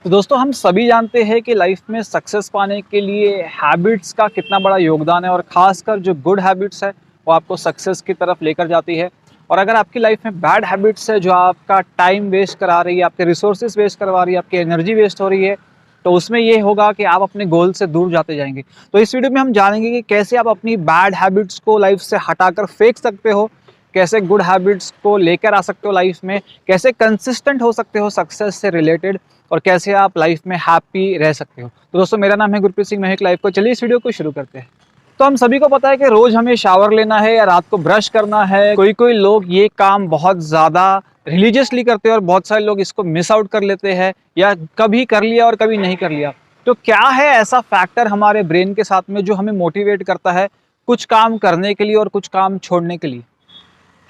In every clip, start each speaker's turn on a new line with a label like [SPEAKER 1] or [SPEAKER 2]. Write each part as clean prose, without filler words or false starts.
[SPEAKER 1] तो दोस्तों हम सभी जानते हैं कि लाइफ में सक्सेस पाने के लिए हैबिट्स का कितना बड़ा योगदान है और ख़ासकर जो गुड हैबिट्स है वो आपको सक्सेस की तरफ लेकर जाती है। और अगर आपकी लाइफ में बैड हैबिट्स है जो आपका टाइम वेस्ट करा रही है, आपके रिसोर्सेज वेस्ट करवा रही है, आपकी एनर्जी वेस्ट हो रही है, तो उसमें ये होगा कि आप अपने गोल से दूर जाते जाएंगे। तो इस वीडियो में हम जानेंगे कि कैसे आप अपनी बैड हैबिट्स को लाइफ से हटाकर फेंक सकते हो, कैसे गुड हैबिट्स को लेकर आ सकते हो लाइफ में, कैसे कंसिस्टेंट हो सकते हो सक्सेस से रिलेटेड, और कैसे आप लाइफ में हैप्पी रह सकते हो। तो दोस्तों मेरा नाम है गुरप्रीत सिंह महक लाइफ को। चलिए इस वीडियो को शुरू करते हैं। तो हम सभी को पता है कि रोज हमें शावर लेना है या रात को ब्रश करना है। कोई कोई लोग ये काम बहुत ज़्यादा रिलीजियसली करते हैं और बहुत सारे लोग इसको मिस आउट कर लेते हैं, या कभी कर लिया और कभी नहीं कर लिया। तो क्या है ऐसा फैक्टर हमारे ब्रेन के साथ में जो हमें मोटिवेट करता है कुछ काम करने के लिए और कुछ काम छोड़ने के लिए?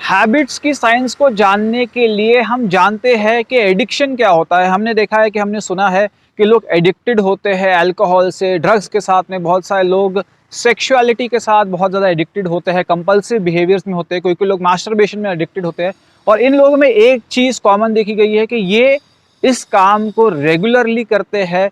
[SPEAKER 1] हैबिट्स की साइंस को जानने के लिए हम जानते हैं कि एडिक्शन क्या होता है। हमने देखा है कि हमने सुना है कि लोग एडिक्टेड होते हैं अल्कोहल से, ड्रग्स के साथ में बहुत सारे लोग सेक्सुअलिटी के साथ बहुत ज़्यादा एडिक्टेड होते हैं, कंपल्सिव बिहेवियर्स में होते हैं, कोई कोई लोग मास्टरबेशन में एडिक्टेड होते हैं। और इन लोगों में एक चीज़ कॉमन देखी गई है कि ये इस काम को रेगुलरली करते हैं,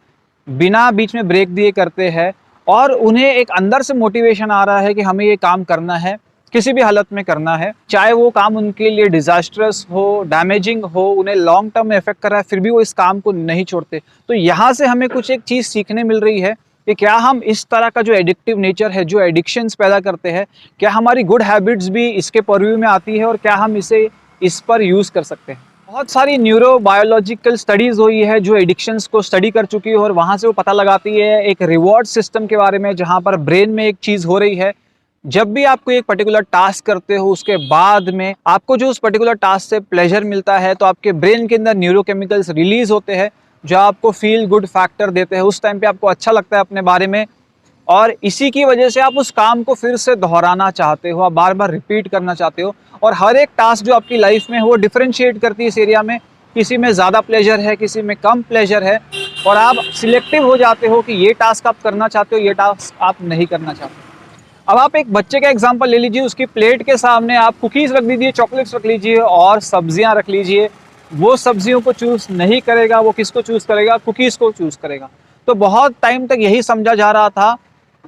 [SPEAKER 1] बिना बीच में ब्रेक दिए करते हैं, और उन्हें एक अंदर से मोटिवेशन आ रहा है कि हमें ये काम करना है, किसी भी हालत में करना है, चाहे वो काम उनके लिए डिजास्टरस हो, डैमेजिंग हो, उन्हें लॉन्ग टर्म में इफेक्ट कर रहा है, फिर भी वो इस काम को नहीं छोड़ते। तो यहाँ से हमें कुछ एक चीज़ सीखने मिल रही है कि क्या हम इस तरह का जो एडिक्टिव नेचर है, जो एडिक्शंस पैदा करते हैं, क्या हमारी गुड हैबिट्स भी इसके परव्यू में आती है और क्या हम इस पर यूज़ कर सकते हैं। बहुत सारी न्यूरो बायोलॉजिकल स्टडीज़ हुई है जो एडिक्शंस को स्टडी कर चुकी है, और वहाँ से वो पता लगाती है एक रिवॉर्ड सिस्टम के बारे में, जहाँ पर ब्रेन में एक चीज़ हो रही है। जब भी आपको एक पर्टिकुलर टास्क करते हो उसके बाद में आपको जो उस पर्टिकुलर टास्क से प्लेजर मिलता है, तो आपके ब्रेन के अंदर न्यूरोकेमिकल्स रिलीज होते हैं जो आपको फील गुड फैक्टर देते हैं। उस टाइम पे आपको अच्छा लगता है अपने बारे में, और इसी की वजह से आप उस काम को फिर से दोहराना चाहते हो, आप बार बार रिपीट करना चाहते हो। और हर एक टास्क जो आपकी लाइफ में है वो डिफरेंशिएट करती है इस एरिया में, किसी में ज़्यादा प्लेजर है, किसी में कम प्लेजर है, और आप सिलेक्टिव हो जाते हो कि ये टास्क आप करना चाहते हो, ये टास्क आप नहीं करना चाहते। अब आप एक बच्चे का एग्जांपल ले लीजिए, उसकी प्लेट के सामने आप कुकीज़ रख दीजिए, चॉकलेट्स रख लीजिए और सब्जियां रख लीजिए। वो सब्जियों को चूज़ नहीं करेगा, वो किसको चूज़ करेगा? कुकीज़ को चूज़ करेगा। तो बहुत टाइम तक यही समझा जा रहा था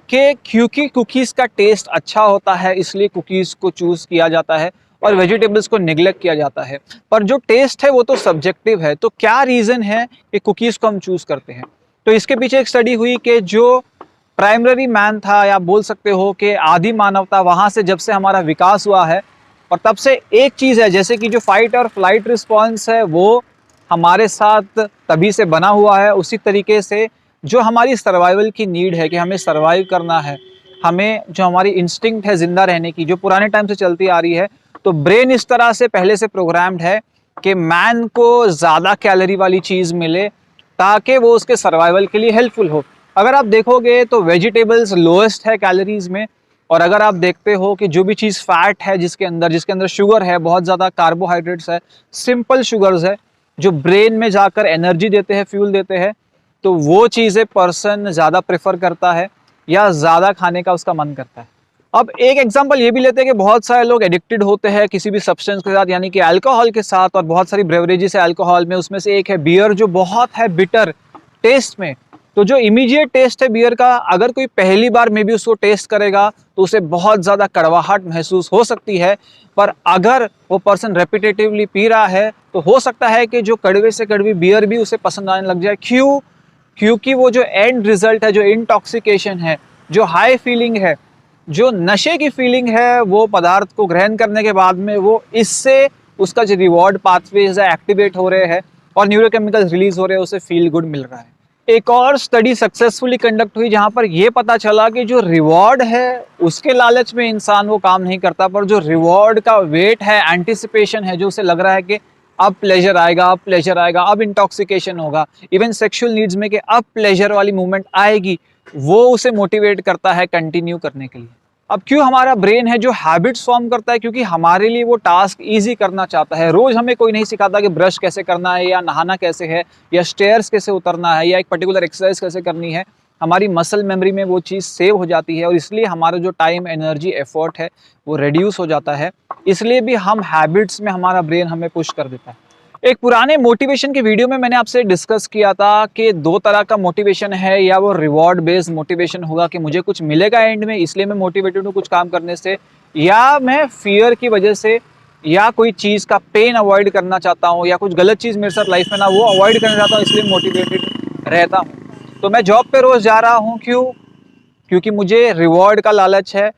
[SPEAKER 1] कि क्योंकि कुकीज़ का टेस्ट अच्छा होता है इसलिए कुकीज़ को चूज़ किया जाता है और वेजिटेबल्स को निगलेक्ट किया जाता है। पर जो टेस्ट है वो तो सब्जेक्टिव है। तो क्या रीज़न है कि कुकीज़ को हम चूज़ करते हैं? तो इसके पीछे एक स्टडी हुई कि जो प्राइमरी मैन था, या बोल सकते हो कि आदि मानवता, वहाँ से जब से हमारा विकास हुआ है, और तब से एक चीज़ है, जैसे कि जो फाइट और फ्लाइट रिस्पॉन्स है वो हमारे साथ तभी से बना हुआ है, उसी तरीके से जो हमारी सर्वाइवल की नीड है कि हमें सर्वाइव करना है, हमें जो हमारी इंस्टिंक्ट है ज़िंदा रहने की, जो पुराने टाइम से चलती आ रही है, तो ब्रेन इस तरह से पहले से प्रोग्राम्ड है कि मैन को ज़्यादा कैलोरी वाली चीज़ मिले ताकि वो उसके सर्वाइवल के लिए हेल्पफुल हो। अगर आप देखोगे तो वेजिटेबल्स लोएस्ट है कैलोरीज में, और अगर आप देखते हो कि जो भी चीज़ फैट है जिसके अंदर शुगर है, बहुत ज़्यादा कार्बोहाइड्रेट्स है, सिंपल शुगर्स है जो ब्रेन में जाकर एनर्जी देते हैं, फ्यूल देते हैं, तो वो चीज़ें पर्सन ज़्यादा प्रेफर करता है या ज़्यादा खाने का उसका मन करता है। अब एक एग्जांपल ये भी लेते हैं कि बहुत सारे लोग एडिक्टेड होते हैं किसी भी सब्सटेंस के साथ, यानी कि अल्कोहल के साथ, और बहुत सारी ब्रेवरेजेस है अल्कोहल में, उसमें से एक है बियर जो बहुत है बिटर टेस्ट में। तो जो इमीडिएट टेस्ट है बियर का, अगर कोई पहली बार में भी उसको टेस्ट करेगा तो उसे बहुत ज़्यादा कड़वाहट महसूस हो सकती है, पर अगर वो पर्सन रेपिटेटिवली पी रहा है तो हो सकता है कि जो कड़वे से कड़वी बियर भी उसे पसंद आने लग जाए। क्यों? क्योंकि वो जो एंड रिजल्ट है, जो इंटॉक्सिकेशन है, जो हाई फीलिंग है, जो नशे की फीलिंग है, वो पदार्थ को ग्रहण करने के बाद में वो इससे उसका जो रिवॉर्ड पाथवेज है एक्टिवेट हो रहे हैं और न्यूरोकेमिकल्स रिलीज हो रहे हैं, उसे फील गुड मिल रहा है। एक और स्टडी सक्सेसफुली कंडक्ट हुई जहां पर यह पता चला कि जो रिवॉर्ड है उसके लालच में इंसान वो काम नहीं करता, पर जो रिवॉर्ड का वेट है, एंटिसिपेशन है, जो उसे लग रहा है कि अब प्लेजर आएगा, अब प्लेजर आएगा, अब इंटॉक्सिकेशन होगा, इवन सेक्सुअल नीड्स में कि अब प्लेजर वाली मूवमेंट आएगी, वो उसे मोटिवेट करता है कंटिन्यू करने के लिए। अब क्यों हमारा ब्रेन है जो हैबिट्स फॉर्म करता है? क्योंकि हमारे लिए वो टास्क इजी करना चाहता है। रोज हमें कोई नहीं सिखाता कि ब्रश कैसे करना है, या नहाना कैसे है, या स्टेयर्स कैसे उतरना है, या एक पर्टिकुलर एक्सरसाइज कैसे करनी है। हमारी मसल मेमोरी में वो चीज़ सेव हो जाती है, और इसलिए हमारा जो टाइम, एनर्जी, एफर्ट है वो रिड्यूस हो जाता है। इसलिए भी हम हैबिट्स में हमारा ब्रेन हमें पुश कर देता है। एक पुराने मोटिवेशन के वीडियो में मैंने आपसे डिस्कस किया था कि दो तरह का मोटिवेशन है, या वो रिवॉर्ड बेस्ड मोटिवेशन होगा कि मुझे कुछ मिलेगा एंड में इसलिए मैं मोटिवेटेड हूँ कुछ काम करने से, या मैं फियर की वजह से या कोई चीज़ का पेन अवॉइड करना चाहता हूँ या कुछ गलत चीज़ मेरे साथ लाइफ में ना वो अवॉइड करना चाहता हूँ इसलिए मोटिवेटेड रहता हूँ। तो मैं जॉब पे रोज़ जा रहा हूँ, क्यों? क्योंकि मुझे रिवॉर्ड का लालच है,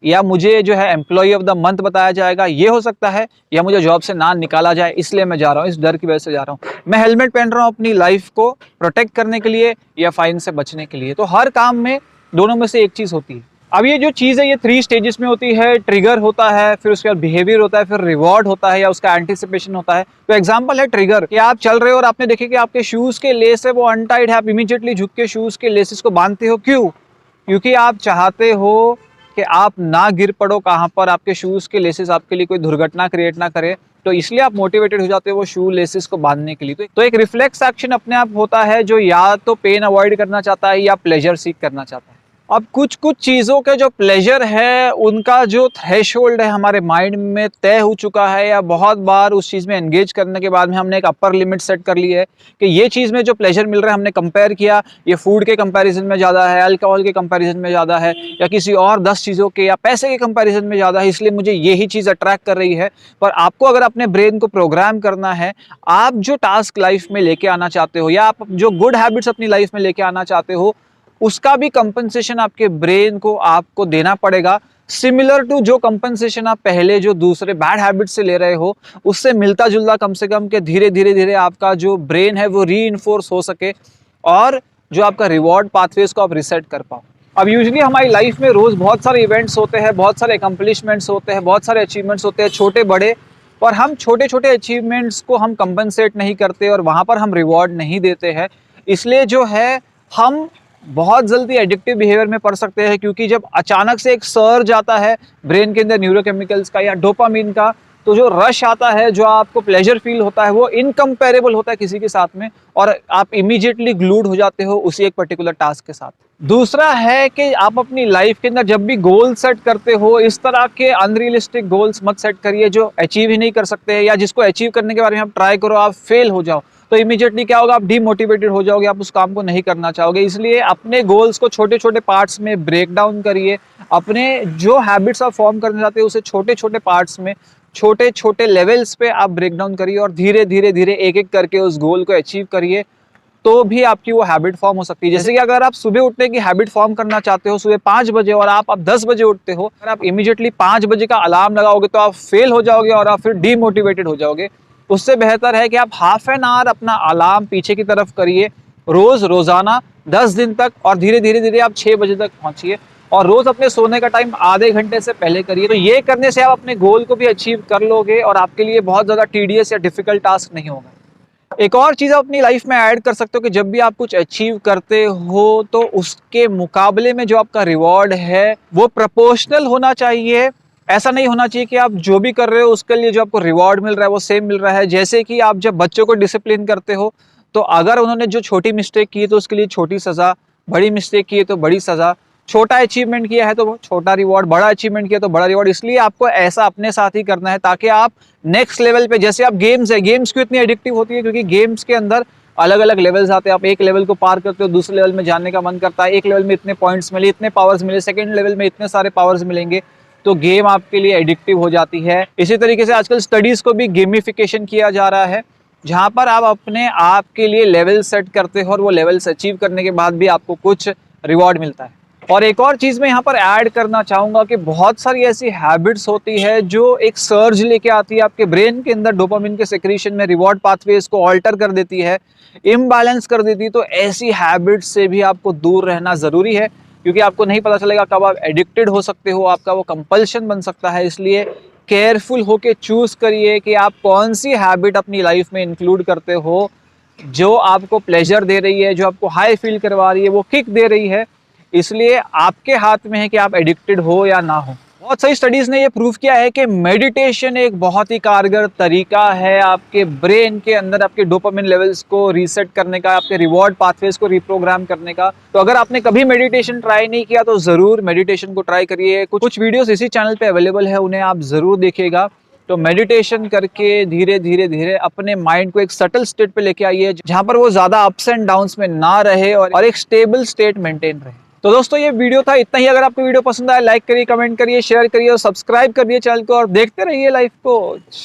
[SPEAKER 1] या मुझे जो है एम्प्लॉय ऑफ द मंथ बताया जाएगा, ये हो सकता है, या मुझे जॉब से ना निकाला जाए इसलिए मैं जा रहा हूँ, इस डर की वजह से जा रहा हूँ। मैं हेलमेट पहन रहा हूँ अपनी लाइफ को प्रोटेक्ट करने के लिए या फाइन से बचने के लिए। तो हर काम में दोनों में से एक चीज़ होती है। अब ये जो चीज़ है ये 3 स्टेजेस में होती है। ट्रिगर होता है, फिर उसके बाद बिहेवियर होता है, फिर रिवॉर्ड होता है या उसका एंटिसिपेशन होता है। तो एग्जांपल है ट्रिगर, कि आप चल रहे हो और आपने देखे कि आपके शूज के लेस है वो अनटाइड है, आप इमीडिएटली झुक के शूज के लेसेस को बांधते हो। क्यों? क्योंकि आप चाहते हो कि आप ना गिर पड़ो कहाँ पर, आपके शूज के लेसेस आपके लिए कोई दुर्घटना क्रिएट ना करे। तो इसलिए आप मोटिवेटेड हो जाते हो वो शू लेसेस को बांधने के लिए। तो एक रिफ्लेक्स एक्शन अपने आप होता है जो या तो पेन अवॉइड करना चाहता है या प्लेजर सीक करना चाहता है। अब कुछ कुछ चीज़ों के जो प्लेजर है उनका जो थ्रेशोल्ड है हमारे माइंड में तय हो चुका है, या बहुत बार उस चीज़ में एंगेज करने के बाद में हमने एक अपर लिमिट सेट कर ली है कि ये चीज़ में जो प्लेजर मिल रहा है, हमने कंपेयर किया, ये फूड के कंपैरिजन में ज़्यादा है, अल्कोहल के कंपैरिजन में ज़्यादा है, या किसी और 10 चीज़ों के या पैसे के कंपैरिजन में ज़्यादा है, इसलिए मुझे यही चीज़ अट्रैक्ट कर रही है। पर आपको अगर अपने ब्रेन को प्रोग्राम करना है, आप जो टास्क लाइफ में लेके आना चाहते हो या आप जो गुड हैबिट्स अपनी लाइफ में लेके आना चाहते हो, उसका भी कंपनसेशन आपके ब्रेन को आपको देना पड़ेगा, सिमिलर टू जो कंपनसेशन आप पहले जो दूसरे बैड हैबिट से ले रहे हो उससे मिलता जुलता, कम से कम के धीरे धीरे धीरे आपका जो ब्रेन है वो रीइंफोर्स हो सके और जो आपका रिवॉर्ड पाथवेज को आप रिसेट कर पाओ। अब यूजुअली हमारी लाइफ में रोज बहुत सारे इवेंट्स होते हैं, बहुत सारे अकम्पलिशमेंट्स होते हैं, बहुत सारे अचीवमेंट्स होते हैं, छोटे बड़े, और हम छोटे छोटे अचीवमेंट्स को हम कंपनसेट नहीं करते और वहां पर हम रिवॉर्ड नहीं देते हैं। इसलिए जो है हम बहुत जल्दी एडिक्टिव बिहेवियर में पड़ सकते हैं, क्योंकि जब अचानक से एक सर्ज आता है ब्रेन के अंदर न्यूरोकेमिकल्स का या डोपामिन का, तो जो रश आता है, जो आपको प्लेजर फील होता है, वो इनकम्पेरेबल होता है किसी के साथ में, और आप इमीडिएटली ग्लूड हो जाते हो उसी एक पर्टिकुलर टास्क के साथ। दूसरा है कि आप अपनी लाइफ के अंदर जब भी गोल सेट करते हो, इस तरह के अनरियलिस्टिक गोल्स मत सेट करिए जो अचीव ही नहीं कर सकते, या जिसको अचीव करने के बारे में आप ट्राई करो, आप फेल हो जाओ, तो इमीडिएटली क्या होगा, आप डीमोटिवेटेड हो जाओगे, आप उस काम को नहीं करना चाहोगे। इसलिए अपने गोल्स को छोटे छोटे पार्ट्स में ब्रेक डाउन करिए। अपने जो हैबिट्स आप फॉर्म करना चाहते हो उसे छोटे छोटे पार्ट्स में, छोटे छोटे लेवल्स पे आप ब्रेक डाउन करिए और धीरे धीरे धीरे एक एक करके उस गोल को अचीव करिए, तो भी आपकी वो हैबिट फॉर्म हो सकती है। जैसे कि अगर आप सुबह उठने की हैबिट फॉर्म करना चाहते हो सुबह 5 बजे, और आप 10 बजे उठते हो, अगर आप इमीडिएटली 5 बजे का अलार्म लगाओगे तो आप फेल हो जाओगे और आप फिर डीमोटिवेटेड हो जाओगे। उससे बेहतर है कि आप हाफ एन आवर अपना अलार्म पीछे की तरफ करिए रोजाना 10 दिन तक, और धीरे धीरे धीरे आप 6 बजे तक पहुंचिए, और रोज अपने सोने का टाइम आधे घंटे से पहले करिए। तो ये करने से आप अपने गोल को भी अचीव कर लोगे और आपके लिए बहुत ज्यादा टीडियस या डिफिकल्ट टास्क नहीं होगा। एक और चीज़ आप अपनी लाइफ में ऐड कर सकते हो कि जब भी आप कुछ अचीव करते हो तो उसके मुकाबले में जो आपका रिवॉर्ड है वो प्रोपोर्शनल होना चाहिए। ऐसा नहीं होना चाहिए कि आप जो भी कर रहे हो उसके लिए जो आपको रिवॉर्ड मिल रहा है वो सेम मिल रहा है। जैसे कि आप जब बच्चों को डिसिप्लिन करते हो तो अगर उन्होंने जो छोटी मिस्टेक की है तो उसके लिए छोटी सज़ा, बड़ी मिस्टेक की है तो बड़ी सज़ा, छोटा अचीवमेंट किया है तो छोटा रिवॉर्ड, बड़ा अचीवमेंट किया तो बड़ा रिवॉर्ड। इसलिए आपको ऐसा अपने साथ ही करना है ताकि आप नेक्स्ट लेवल पे, जैसे आप गेम्स है, गेम्स क्यों इतनी एडिक्टिव होती है, क्योंकि गेम्स के अंदर अलग अलग लेवल्स आते हैं। आप एक लेवल को पार करते हो, दूसरे लेवल में जाने का मन करता है, एक लेवल में इतने पॉइंट्स मिले, इतने पावर्स मिले, सेकेंड लेवल में इतने सारे पावर्स मिलेंगे, तो गेम आपके लिए एडिक्टिव हो जाती है। इसी तरीके से आजकल स्टडीज को भी गेमिफिकेशन किया जा रहा है, जहाँ पर आप अपने आप के लिए लेवल सेट करते हो और वो लेवल्स अचीव करने के बाद भी आपको कुछ रिवॉर्ड मिलता है। और एक और चीज़ मैं यहाँ पर ऐड करना चाहूँगा कि बहुत सारी ऐसी हैबिट्स होती है जो एक सर्ज लेके आती है आपके ब्रेन के अंदर, डोपामिन के सेक्रीशन में रिवॉर्ड पाथवेज को ऑल्टर कर देती है, इम्बैलेंस कर देती है। तो ऐसी हैबिट्स से भी आपको दूर रहना ज़रूरी है, क्योंकि आपको नहीं पता चलेगा कब आप एडिक्टेड हो सकते हो, आपका वो कंपल्शन बन सकता है। इसलिए केयरफुल होके चूज़ करिए कि आप कौन सी हैबिट अपनी लाइफ में इंक्लूड करते हो जो आपको प्लेजर दे रही है, जो आपको हाई फील करवा रही है, वो किक दे रही है। इसलिए आपके हाथ में है कि आप एडिक्टेड हो या ना हो। बहुत सारी स्टडीज ने ये प्रूव किया है कि मेडिटेशन एक बहुत ही कारगर तरीका है आपके ब्रेन के अंदर आपके डोपामिन लेवल्स को रीसेट करने का, आपके रिवॉर्ड पाथवेज को रिप्रोग्राम करने का। तो अगर आपने कभी मेडिटेशन ट्राई नहीं किया तो जरूर मेडिटेशन को ट्राई करिए। कुछ वीडियोस इसी चैनल पे अवेलेबल है, उन्हें आप जरूर देखिएगा। तो मेडिटेशन करके धीरे धीरे धीरे अपने माइंड को एक सटल स्टेट पे लेके आइए, जहां पर वो ज्यादा अप्स एंड डाउन्स में ना रहे और एक स्टेबल स्टेट मेंटेन रहे। तो दोस्तों ये वीडियो था, इतना ही। अगर आपको वीडियो पसंद आया लाइक करिए, कमेंट करिए, शेयर करिए और सब्सक्राइब करिए चैनल को, और देखते रहिए लाइफ कोच।